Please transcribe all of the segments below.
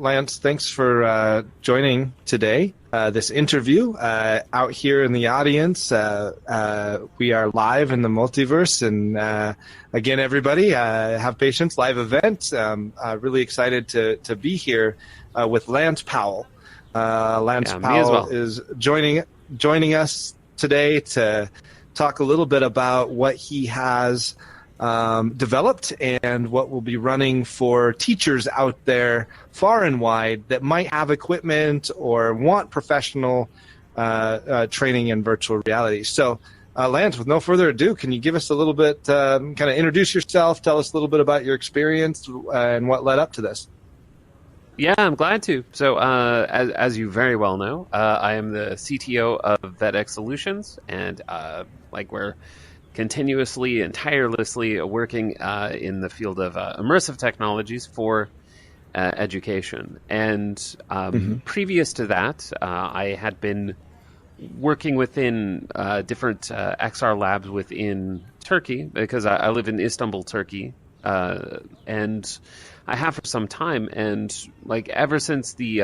Lance, thanks for joining today. This interview out here in the audience. We are live in the multiverse, and again, everybody, have patience. Live event. Really excited to be here with Lance Powell. Lance Powell is joining us today to talk a little bit about what he has developed and what will be running for teachers out there far and wide that might have equipment or want professional training in virtual reality. So, Lance, with no further ado, can you give us a little bit, kind of introduce yourself, tell us a little bit about your experience and what led up to this? Yeah, I'm glad to. So, as you very well know, I am the CTO of VEDX Solutions, and we're continuously and tirelessly working in the field of immersive technologies for education. And previous to that, I had been working within different XR labs within Turkey, because I live in Istanbul, Turkey, and I have for some time. And ever since the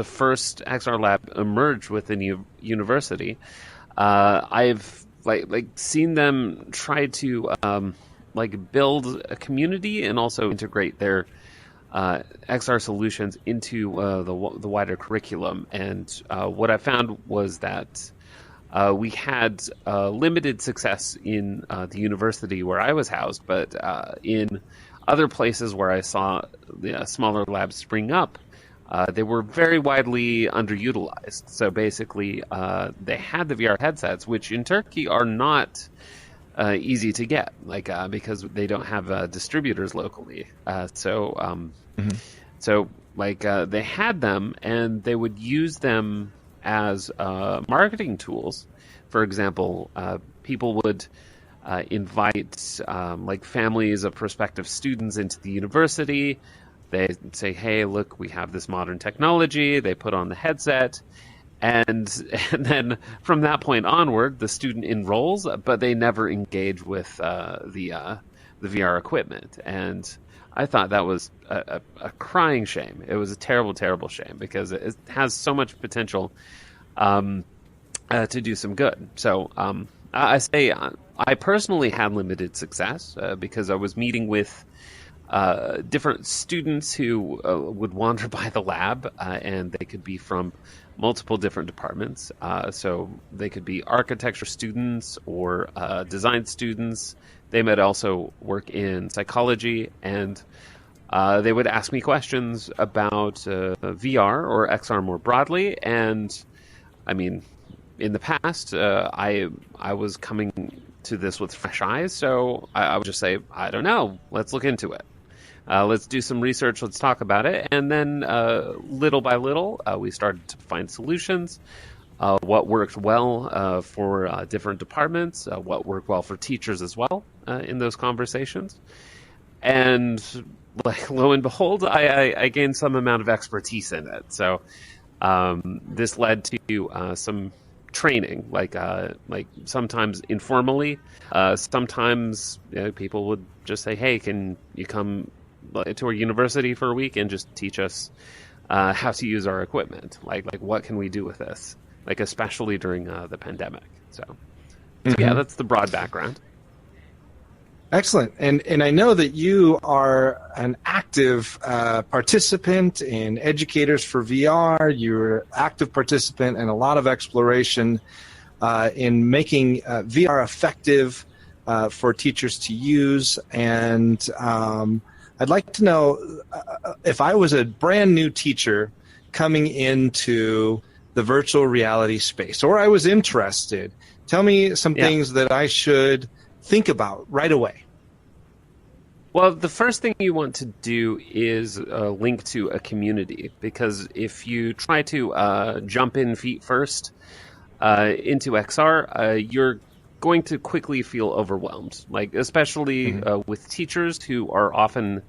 first XR lab emerged within university, I've seen them try to build a community and also integrate their XR solutions into the wider curriculum. And what I found was that we had limited success in the university where I was housed, but in other places where I saw the smaller labs spring up, they were very widely underutilized. So basically, they had the VR headsets, which in Turkey are not easy to get, because they don't have distributors locally. So they had them, and they would use them as marketing tools. For example, people would invite families of prospective students into the university. They say, hey, look, we have this modern technology. They put on the headset. And then from that point onward, the student enrolls, but they never engage with the VR equipment. And I thought that was a crying shame. It was a terrible, terrible shame, because it has so much potential to do some good. So I say I personally had limited success because I was meeting with different students who would wander by the lab, and they could be from multiple different departments. So they could be architecture students or design students. They might also work in psychology, and they would ask me questions about VR or XR more broadly. And I mean, in the past, I was coming to this with fresh eyes, so I would just say, I don't know, let's look into it. Let's do some research, let's talk about it. And then little by little, we started to find solutions, what worked well for different departments, what worked well for teachers as well in those conversations. And lo and behold, I gained some amount of expertise in it. So this led to some training, sometimes informally. Sometimes people would just say, hey, can you come to our university for a week and just teach us how to use our equipment? What can we do with this? Especially during the pandemic. So yeah, that's the broad background. Excellent. And I know that you are an active participant in Educators for VR. You're an active participant in a lot of exploration in making VR effective for teachers to use. And I'd like to know, if I was a brand new teacher coming into the virtual reality space, or I was interested, tell me some things that I should think about right away. Well, the first thing you want to do is link to a community, because if you try to jump in feet first into XR, you're going to quickly feel overwhelmed, especially with teachers who are often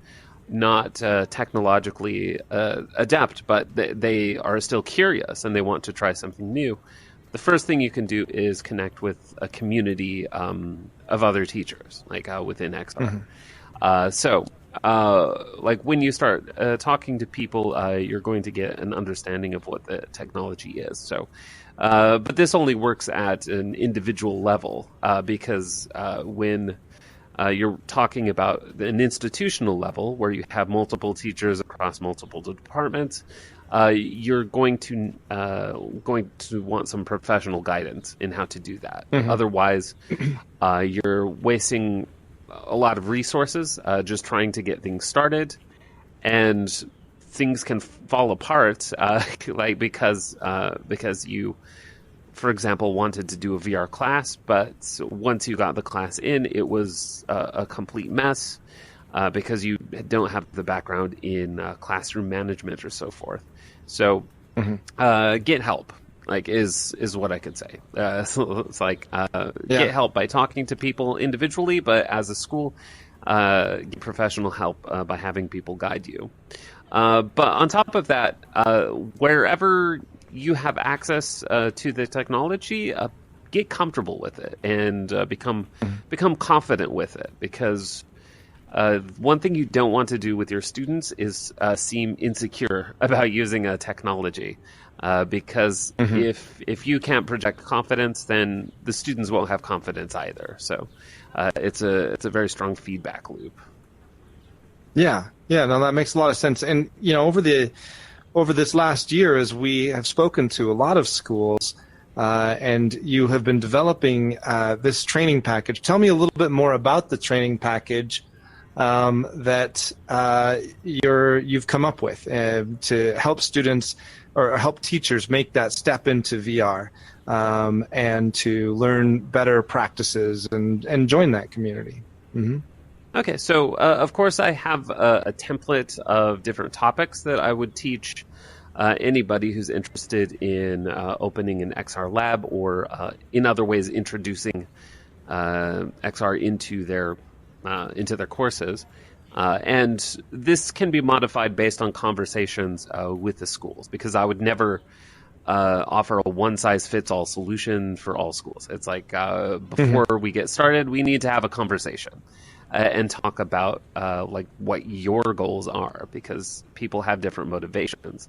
not technologically adept, but they are still curious and they want to try something new. The first thing you can do is connect with a community of other teachers, within XR. Like when you start talking to people, you're going to get an understanding of what the technology is. But this only works at an individual level because when you're talking about an institutional level where you have multiple teachers across multiple departments. You're going to want some professional guidance in how to do that. Hmm. Otherwise, you're wasting a lot of resources just trying to get things started, and things can fall apart, like because you, for example, wanted to do a VR class, but once you got the class in, it was a complete mess because you don't have the background in classroom management or so forth. So Hmm. get help, like is what I could say. So it's like Yeah. get help by talking to people individually, but as a school, get professional help by having people guide you. But on top of that, wherever you have access to the technology, get comfortable with it and become confident with it. Because one thing you don't want to do with your students is seem insecure about using a technology. Because Hmm. if you can't project confidence, then the students won't have confidence either. So it's a very strong feedback loop. Yeah. Yeah. No, that makes a lot of sense. And over this last year, as we have spoken to a lot of schools, and you have been developing this training package. Tell me a little bit more about the training package that you've come up with to help students or help teachers make that step into VR, and to learn better practices and join that community. Hmm. Okay, so of course I have a template of different topics that I would teach anybody who's interested in opening an XR lab or in other ways introducing XR into their courses. And this can be modified based on conversations with the schools because I would never offer a one size fits all solution for all schools. It's like Hmm. before we get started, we need to have a conversation and talk about like what your goals are because people have different motivations.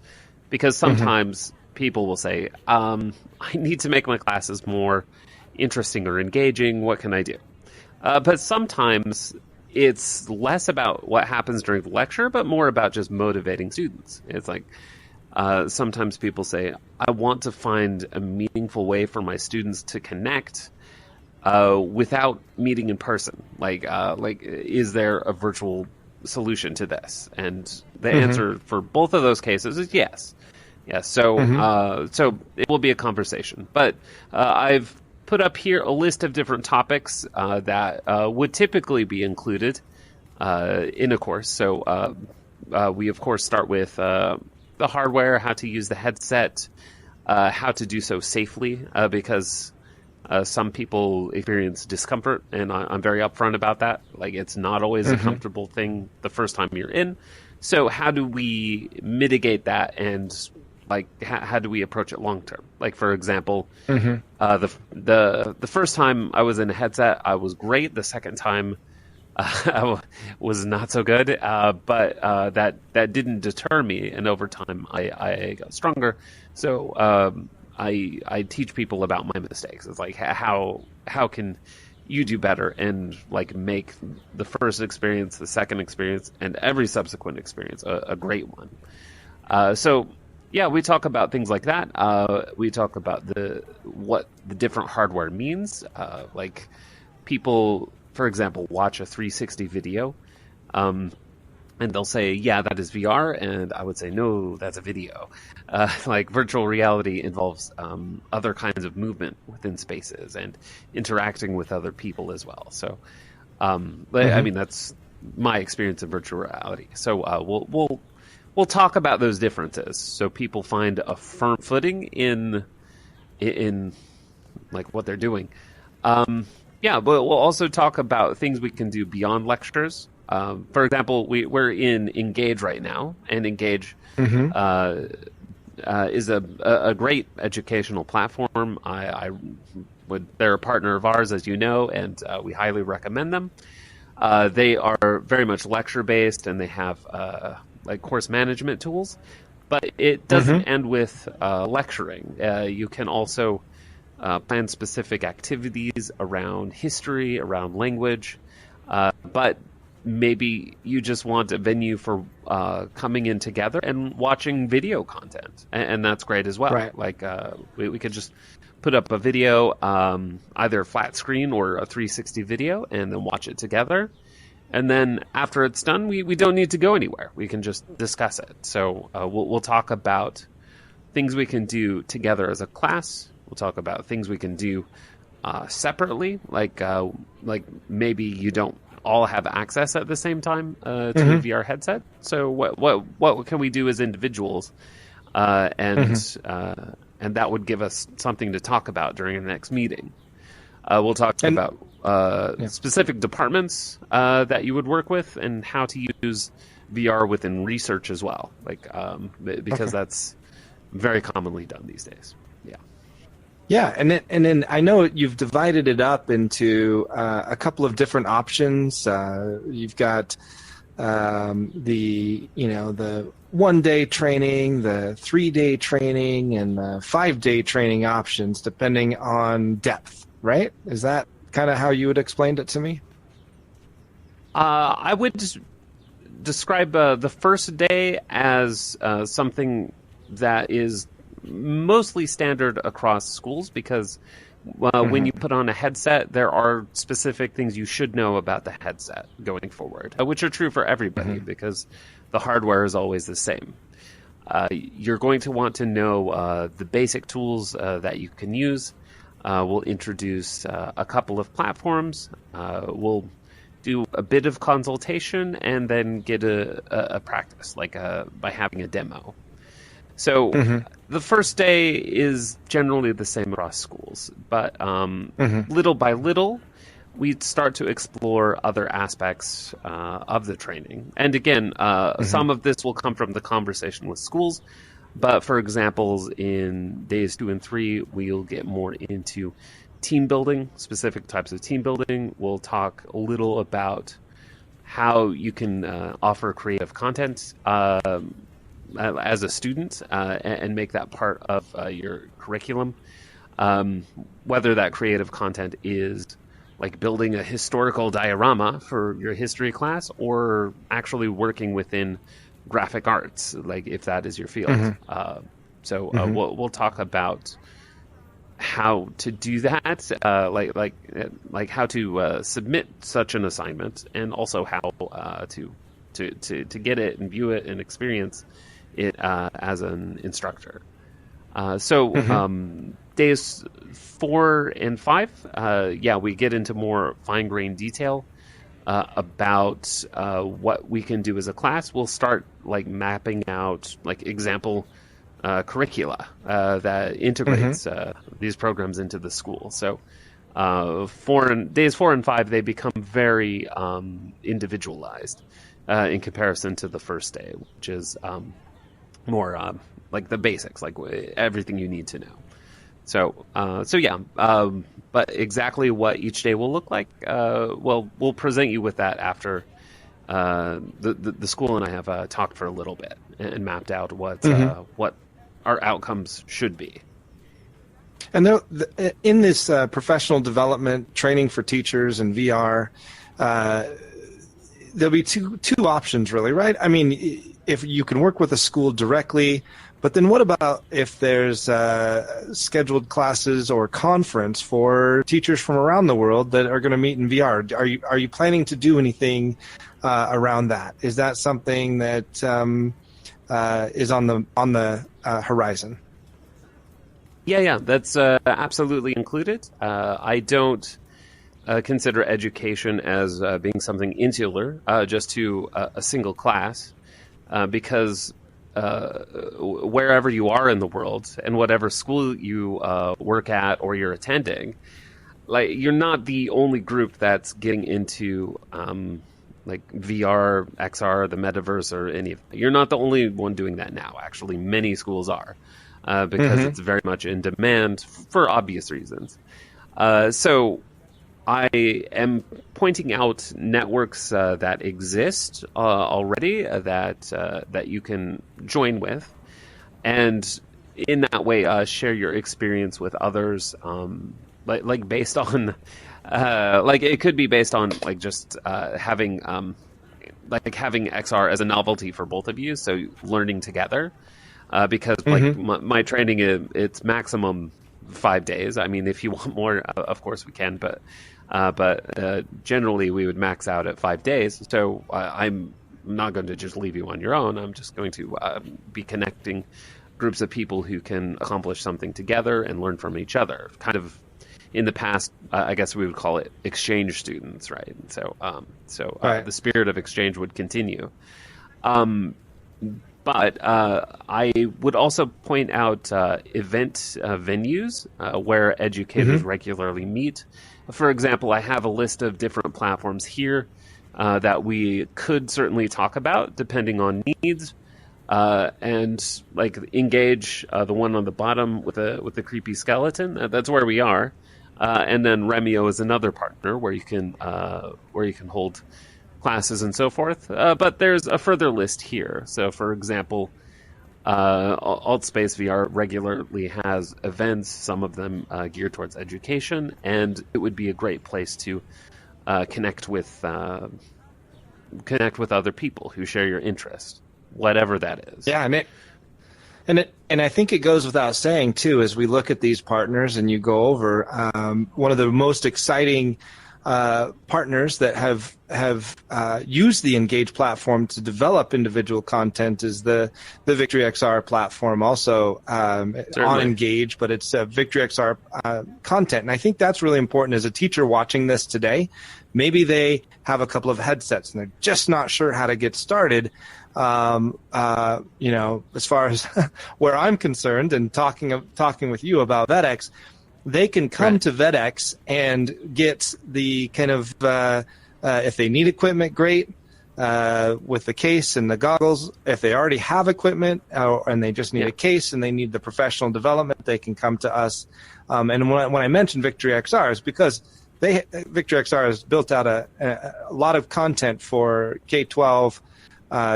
Because Hmm. sometimes people will say, I need to make my classes more interesting or engaging. What can I do? But sometimes it's less about what happens during the lecture, but more about just motivating students. It's like sometimes people say, I want to find a meaningful way for my students to connect without meeting in person. Like, is there a virtual solution to this? And the Hmm. answer for both of those cases is yes. Yes. So, Hmm. so it will be a conversation. But I've put up here a list of different topics that would typically be included in a course. So, we of course start with the hardware, how to use the headset, how to do so safely, because some people experience discomfort, and I'm very upfront about that. Like, it's not always a Hmm. comfortable thing the first time you're in. So, how do we mitigate that, and like, how do we approach it long term? Like, for example, Hmm. the first time I was in a headset, I was great. The second time, was not so good, but that didn't deter me, and over time I got stronger. So I teach people about my mistakes. It's like how can you do better and like make the first experience, the second experience, and every subsequent experience a great one. So yeah, we talk about things like that. We talk about the what the different hardware means. Like people, for example, watch a 360 video, um, and they'll say, "Yeah, that is VR," and I would say, "No, that's a video." Like virtual reality involves other kinds of movement within spaces and interacting with other people as well. So, I Hmm. mean, that's my experience of virtual reality. So we'll talk about those differences so people find a firm footing in like what they're doing. Um, yeah, but we'll also talk about things we can do beyond lectures. For example, we're in Engage right now, and Engage Hmm. uh, is a great educational platform. They're a partner of ours, as you know, and we highly recommend them. They are very much lecture based, and they have like course management tools. But it doesn't Mm-hmm. end with lecturing. You can also plan specific activities around history, around language, but maybe you just want a venue for coming in together and watching video content, and that's great as well. Right. Like we could just put up a video, either flat screen or a 360 video, and then watch it together. And then after it's done, we don't need to go anywhere. We can just discuss it. So we'll talk about things we can do together as a class. We'll talk about things we can do separately, like maybe you don't all have access at the same time to a Mm-hmm. VR headset. So what can we do as individuals, uh, and Mm-hmm. and that would give us something to talk about during the next meeting. We'll talk And about yeah. specific departments that you would work with and how to use VR within research as well, because Okay. that's very commonly done these days. Yeah. Yeah, and then I know you've divided it up into a couple of different options. You've got the 1 day training, the 3 day training, and the 5 day training options, depending on depth. Right? Is that kind of how you would explain it to me? I would describe the first day as something that is mostly standard across schools because when you Mm-hmm. put on a headset, there are specific things you should know about the headset going forward, which are true for everybody Mm-hmm. because the hardware is always the same. You're going to want to know the basic tools that you can use. We'll introduce a couple of platforms. We'll do a bit of consultation and then get a practice, by having a demo. So Mm-hmm. the first day is generally the same across schools, but Mm-hmm. little by little, we start to explore other aspects of the training. And again, Mm-hmm. some of this will come from the conversation with schools. But for examples, in days 2 and 3, we'll get more into team building, specific types of team building. We'll talk a little about how you can offer creative content as a student and make that part of your curriculum. Whether that creative content is like building a historical diorama for your history class or actually working within graphic arts, like if that is your field. Mm-hmm. Mm-hmm. We'll talk about how to do that, like how to submit such an assignment, and also how to get it and view it and experience it as an instructor. Mm-hmm. Days 4 and 5, yeah, we get into more fine-grained detail about what we can do as a class. We'll start like mapping out like example curricula that Mm-hmm. integrates these programs into the school. So days 4 and 5, they become very individualized in comparison to the first day, which is more like the basics, like everything you need to know. So yeah, but exactly what each day will look like, well, we'll present you with that after the school and I have talked for a little bit and mapped out Mm-hmm. what our outcomes should be. And there, in this professional development training for teachers and VR, uh, there'll be two options, really, right? I mean, if you can work with a school directly, but then what about if there's scheduled classes or conference for teachers from around the world that are going to meet in VR? Are you planning to do anything around that? Is that something that is on the horizon? Yeah, that's absolutely included. I don't consider education as being something insular, just to a single class, because wherever you are in the world and whatever school you work at or you're attending, like you're not the only group that's getting into like VR, XR, the metaverse, or any of that. You're not the only one doing that now. Actually, many schools are. Because Mm-hmm. it's very much in demand for obvious reasons. So I am pointing out networks that exist already that you can join with, and in that way share your experience with others. Like based on like it could be based on like just having XR as a novelty for both of you, so learning together. Because like Hmm. my training, it's maximum 5 days. I mean, if you want more, of course we can, but generally we would max out at 5 days. So I'm not going to just leave you on your own. I'm just going to be connecting groups of people who can accomplish something together and learn from each other. Kind of in the past, I guess we would call it exchange students, right? So Right. the spirit of exchange would continue. Um, but I would also point out event venues where educators Hmm. regularly meet. For example, I have a list of different platforms here that we could certainly talk about depending on needs. And like Engage, the one on the bottom with the creepy skeleton, that's where we are. And then Remio is another partner where you can hold classes and so forth. But there's a further list here. So, for example, AltSpace VR regularly has events, some of them geared towards education, and it would be a great place to connect with other people who share your interest, whatever that is. Yeah, and I think it goes without saying too, as we look at these partners and you go over, one of the most exciting partners that have used the Engage platform to develop individual content is the Victory XR platform, also on Certainly. Engage, but it's Victory XR content, and I think that's really important as a teacher watching this today. Maybe they have a couple of headsets and they're just not sure how to get started. As far as where I'm concerned, and talking with you about VEDX, they can come Right. to VEDX and get the kind of if they need equipment, great, with the case and the goggles. If they already have equipment and they just need Yeah. a case and they need the professional development, they can come to us. And when I mentioned Victory XR, is because Victory XR has built out a lot of content for K-12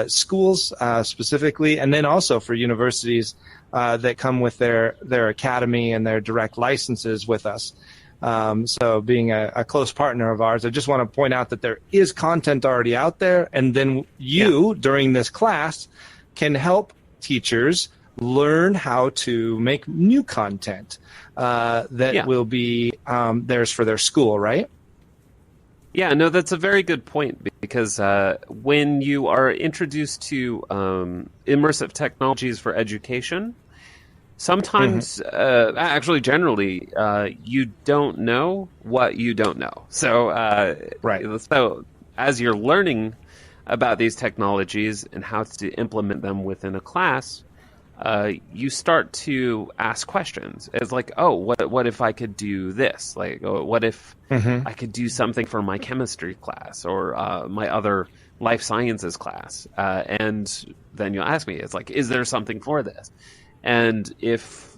schools specifically, and then also for universities that come with their academy and their direct licenses with us. So being a close partner of ours, I just want to point out that there is content already out there, and then Yeah. you, during this class, can help teachers learn how to make new content that Yeah. will be theirs for their school, right? Yeah, no, that's a very good point because when you are introduced to immersive technologies for education, Hmm. sometimes, actually, generally, you don't know what you don't know. Right. So as you're learning about these technologies and how to implement them within a class, you start to ask questions. It's like, oh, what if I could do this? Like, oh, what if Hmm. I could do something for my chemistry class or my other life sciences class? And then you'll ask me, it's like, is there something for this? And if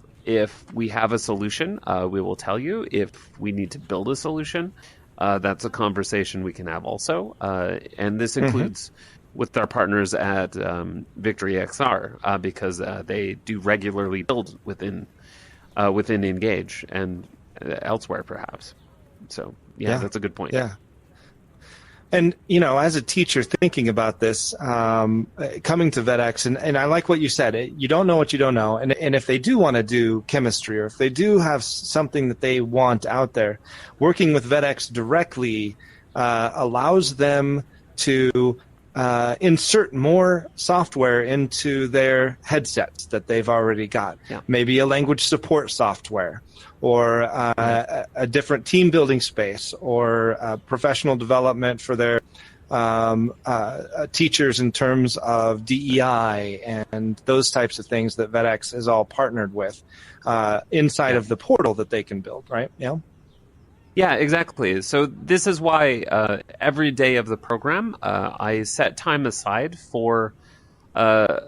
we have a solution, we will tell you. If we need to build a solution, that's a conversation we can have also. And this Hmm. includes with our partners at Victory XR because they do regularly build within Engage and elsewhere perhaps. So yeah, Yeah. that's a good point. Yeah. And, as a teacher thinking about this, coming to VEDX, and I like what you said, you don't know what you don't know. And if they do want to do chemistry, or if they do have something that they want out there, working with VEDX directly allows them to insert more software into their headsets that they've already got. Yeah, Maybe a language support software, or right. a different team building space, or professional development for their teachers in terms of DEI and those types of things that VEDX is all partnered with inside Yeah. of the portal that they can build, right? Yeah. Yeah, exactly. So this is why every day of the program, I set time aside for uh,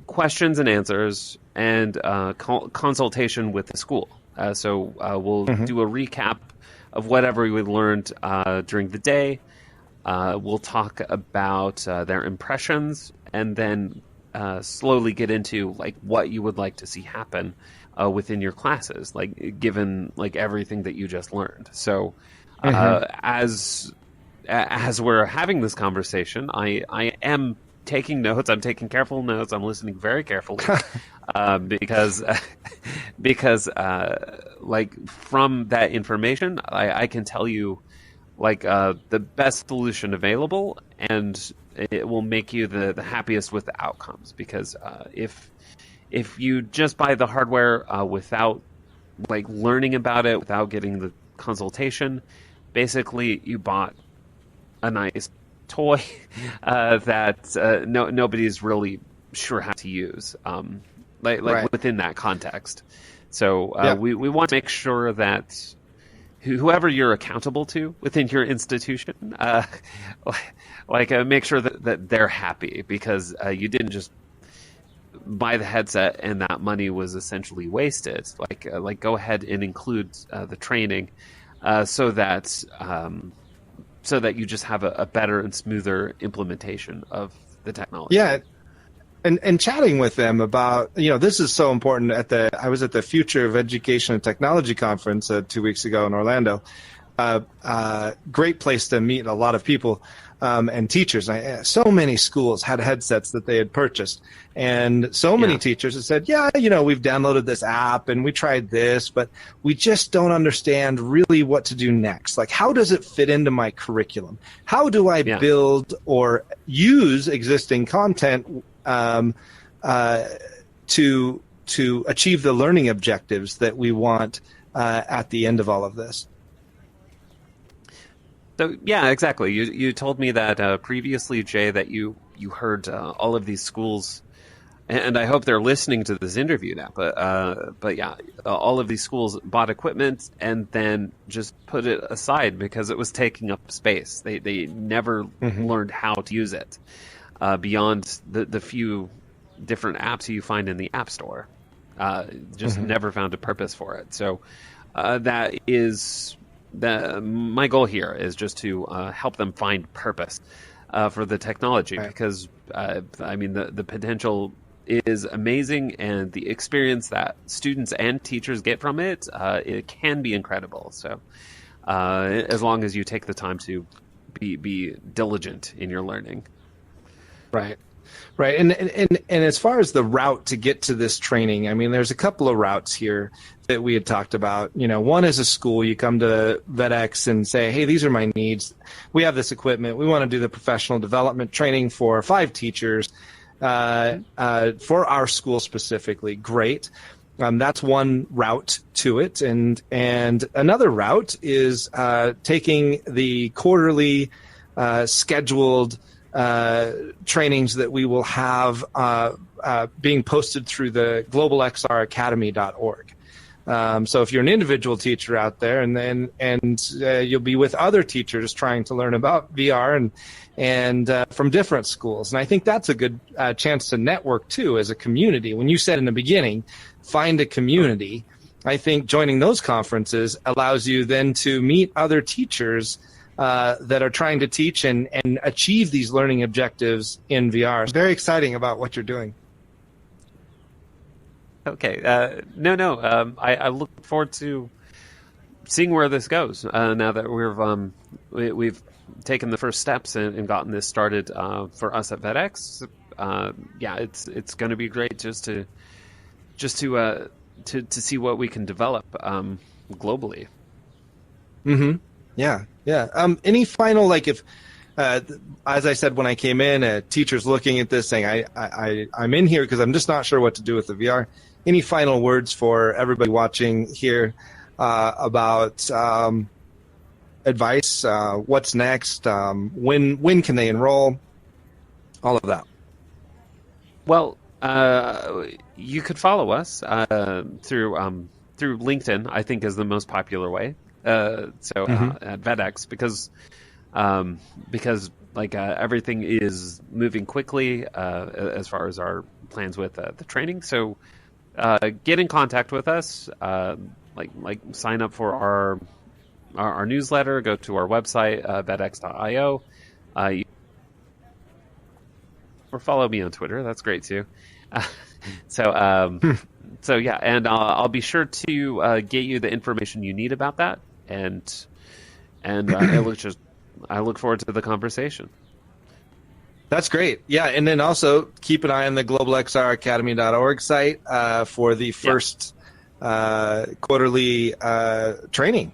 questions and answers and consultation with the school. So we'll Hmm. do a recap of whatever we learned during the day. We'll talk about their impressions, and then slowly get into like what you would like to see happen within your classes, like given like everything that you just learned. So Hmm. as we're having this conversation, I am taking notes. I'm taking careful notes. I'm listening very carefully because because like from that information, I can tell you like the best solution available, and it will make you the happiest with the outcomes. Because if you just buy the hardware without like learning about it, without getting the consultation, basically you bought a nice toy that nobody's really sure how to use. Like Right. within that context. So Yeah. we want to make sure that whoever you're accountable to within your institution, make sure that they're happy, because you didn't just buy the headset and that money was essentially wasted. Like go ahead and include the training so that so that you just have a better and smoother implementation of the Yeah. technology. And chatting with them about, this is so important. I was at the Future of Education and Technology conference 2 weeks ago in Orlando. Great place to meet a lot of people and teachers. So many schools had headsets that they had purchased, and so many Yeah, teachers had said, "Yeah, we've downloaded this app and we tried this, but we just don't understand really what to do next. Like, how does it fit into my curriculum? How do I yeah. build or use existing content to achieve the learning objectives that we want at the end of all of this?" So yeah, exactly. You told me that previously, Jay, that you heard all of these schools, and I hope they're listening to this interview now. But yeah, all of these schools bought equipment and then just put it aside because it was taking up space. They never Hmm. learned how to use it beyond the few different apps you find in the App Store. Just Hmm. never found a purpose for it. So that is my goal here is just to help them find purpose for the technology, Right. because I mean the potential is amazing, and the experience that students and teachers get from it, it can be incredible. So as long as you take the time to be diligent in your learning. Right. Right. And as far as the route to get to this training, I mean, there's a couple of routes here that we had talked about. One is a school. You come to VEDX and say, "Hey, these are my needs. We have this equipment. We want to do the professional development training for 5 teachers for our school specifically." Great. That's one route to it. And another route is taking the quarterly scheduled trainings that we will have being posted through the globalxracademy.org. So if you're an individual teacher out there, and you'll be with other teachers trying to learn about VR and from different schools, and I think that's a good chance to network too as a community. When you said in the beginning, find a Sure. community, I think joining those conferences allows you then to meet other teachers that are trying to teach and achieve these learning objectives in VR. It's very exciting about what you're doing. Okay. No. I look forward to seeing where this goes. Now that we've taken the first steps and gotten this started for us at VEDX. Yeah, it's going to be great just to see what we can develop globally. Mm-hmm. Yeah, yeah. Any final, like, if as I said when I came in, a teacher's looking at this saying, I'm in here because I'm just not sure what to do with the VR. Any final words for everybody watching here about advice? What's next? When can they enroll? All of that. Well, you could follow us through LinkedIn. I think is the most popular way. Mm-hmm. At VEDX, because like everything is moving quickly as far as our plans with the training. So get in contact with us. Like sign up for our our newsletter, go to our website, VEDX.io, or follow me on Twitter. That's great too. So, so yeah, and I'll be sure to get you the information you need about that, and I look forward to the conversation. That's great. Yeah, and then also keep an eye on the globalxracademy.org site for the first quarterly training.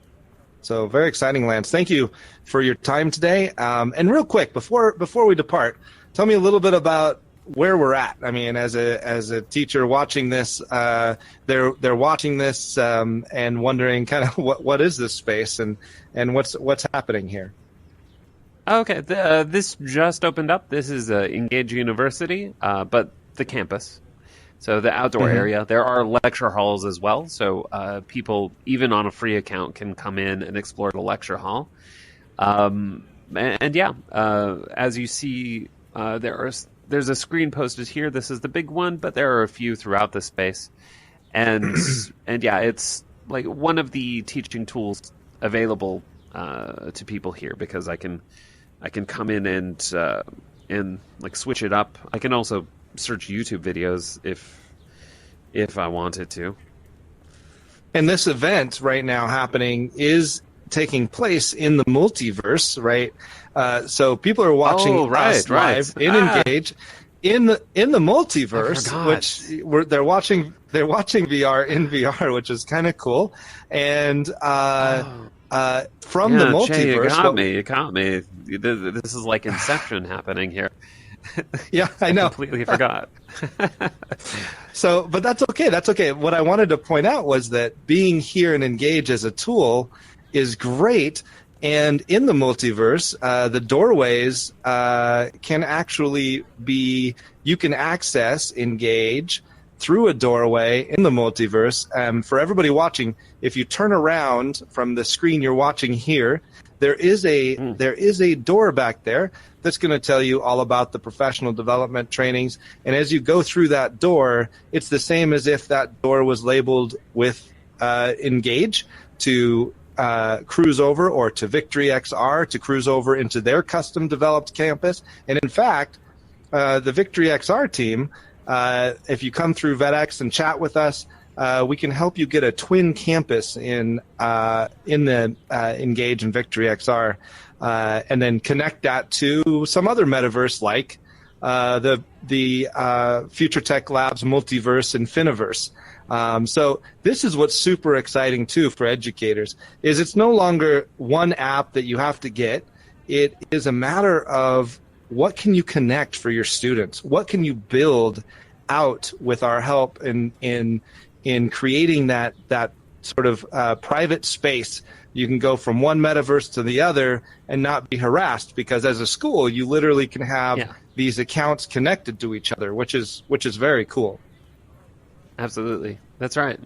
So very exciting, Lance. Thank you for your time today. And real quick, before we depart, tell me a little bit about where we're at. I mean, as a teacher watching this, they're watching this and wondering kind of what is this space and what's happening here. Okay, this just opened up. This is Engage University, but the campus. So the outdoor area. There are lecture halls as well. So people, even on a free account, can come in and explore the lecture hall. And yeah, as you see, there's a screen posted here. This is the big one, but there are a few throughout the space. And and yeah, it's like one of the teaching tools available to people here, because I can come in and like switch it up. I can also search YouTube videos if I wanted to. And this event right now happening is taking place in the multiverse, right? So people are watching us live in Engage in the multiverse, which they're watching VR in VR, which is kind of cool. And from the multiverse, Jay, you got me. This is like Inception happening here. Yeah, I know. I completely forgot. So, but that's okay. That's okay. What I wanted to point out was that being here and Engage as a tool is great. And in the multiverse, the doorways can actually be, you can access Engage through a doorway in the multiverse. For everybody watching, if you turn around from the screen you're watching here, there is a door back there that's going to tell you all about the professional development trainings. And as you go through that door, it's the same as if that door was labeled with Engage to cruise over, or to Victory XR to cruise over into their custom developed campus. And in fact, the Victory XR team, if you come through VEDX and chat with us, we can help you get a twin campus in the Engage and Victory XR, and then connect that to some other metaverse like the Future Tech Labs Multiverse and Finiverse. So this is what's super exciting too for educators, is it's no longer one app that you have to get. It is a matter of what can you connect for your students? What can you build out with our help in creating that sort of private space? You can go from one metaverse to the other and not be harassed, because as a school, you literally can have these accounts connected to each other, which is very cool. Absolutely, that's right.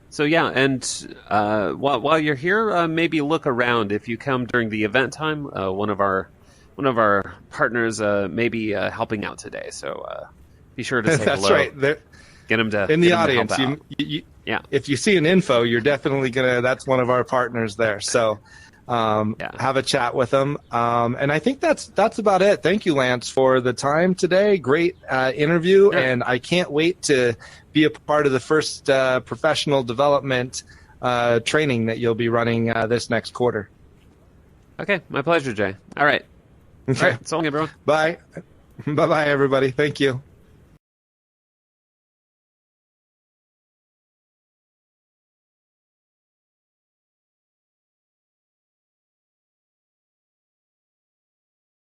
So yeah, and while you're here, maybe look around. If you come during the event time, one of our partners may be helping out today. So be sure to say That's hello. Right. Get them to in the audience. If you see an info, you're definitely that's one of our partners there. So have a chat with them. And I think that's about it. Thank you, Lance, for the time today. Great interview, and I can't wait to be a part of the first professional development training that you'll be running this next quarter. Okay, my pleasure, Jay. All right. Okay. All right, so long, everyone. Bye. Bye-bye, everybody. Thank you.